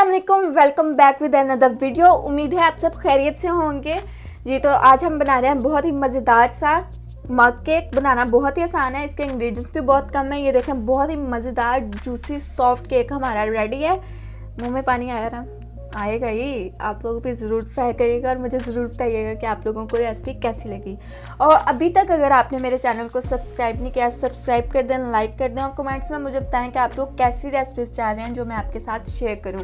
अस्सलाम वालेकुम, welcome back with another video. उम्मीद है आप सब खैरियत से होंगे जी। तो आज हम बना रहे हैं बहुत ही मज़ेदार सा मग केक। बनाना बहुत ही आसान है, इसके इंग्रेडिएंट्स भी बहुत कम है। ये देखें, बहुत ही मज़ेदार जूसी सॉफ्ट केक हमारा रेडी है। मुंह में पानी आया ना, आएगा ही। आप लोग भी ज़रूर ट्राई करिएगा और मुझे ज़रूर बताइएगा कि आप लोगों को रेसिपी कैसी लगी। और अभी तक अगर आपने मेरे चैनल को सब्सक्राइब नहीं किया, सब्सक्राइब कर दें, लाइक कर दें और कमेंट्स में मुझे बताएं कि आप लोग कैसी रेसिपीज चाह रहे हैं जो मैं आपके साथ शेयर करूं।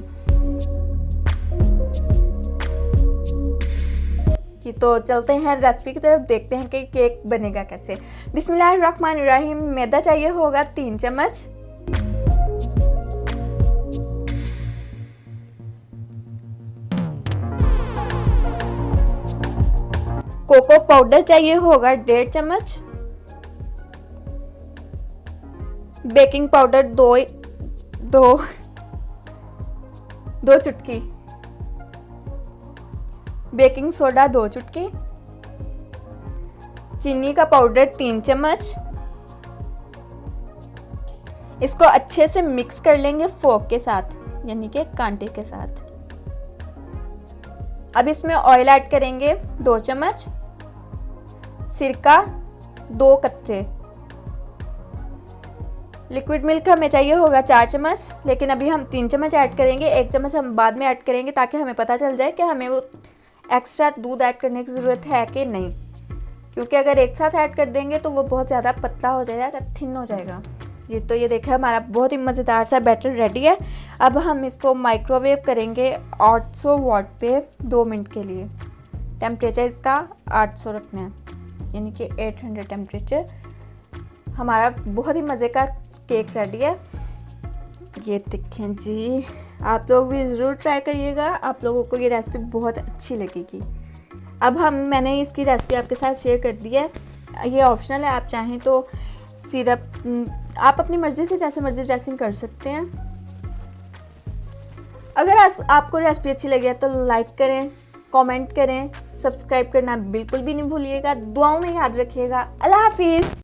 कि तो चलते हैं रेसिपी की तरफ, देखते हैं कि केक बनेगा कैसे। बिस्मिल्लाहिर्रहमानिर्रहीम। मैदा चाहिए होगा 3 चम्मच। कोको पाउडर चाहिए होगा 1.5 चम्मच। बेकिंग पाउडर दो चुटकी। बेकिंग सोडा 2 चुटकी। चीनी का पाउडर 3 चम्मच। इसको अच्छे से मिक्स कर लेंगे फोक के साथ, यानी कि कांटे के साथ। अब इसमें ऑयल ऐड करेंगे 2 चम्मच। सिरका 2 कतरे। लिक्विड मिल्क हमें चाहिए होगा 4 चम्मच, लेकिन अभी हम 3 चम्मच ऐड करेंगे। 1 चम्मच हम बाद में ऐड करेंगे ताकि हमें पता चल जाए कि हमें वो एक्स्ट्रा दूध ऐड करने की ज़रूरत है कि नहीं, क्योंकि अगर एक साथ ऐड कर देंगे तो वो बहुत ज़्यादा पतला हो जाएगा, थिन हो जाएगा। ये देखिए, हमारा बहुत ही मज़ेदार सा बैटर रेडी है। अब हम इसको माइक्रोवेव करेंगे 800 वाट पे 2 मिनट के लिए। टेम्परेचर इसका 800 रखना है, यानी कि 800 टेम्परेचर। हमारा बहुत ही मज़े का केक रेडी है। ये देखें जी, आप लोग भी ज़रूर ट्राई करिएगा, आप लोगों को ये रेसिपी बहुत अच्छी लगेगी। अब मैंने इसकी रेसिपी आपके साथ शेयर कर दी है। ये ऑप्शनल है, आप चाहें तो सिरप आप अपनी मर्ज़ी से जैसे मर्ज़ी ड्रेसिंग कर सकते हैं। अगर आपको रेसिपी अच्छी लगी है तो लाइक करें, कमेंट करें, सब्सक्राइब करना बिल्कुल भी नहीं भूलिएगा। दुआओं में याद रखिएगा। अल्लाह हाफिज़।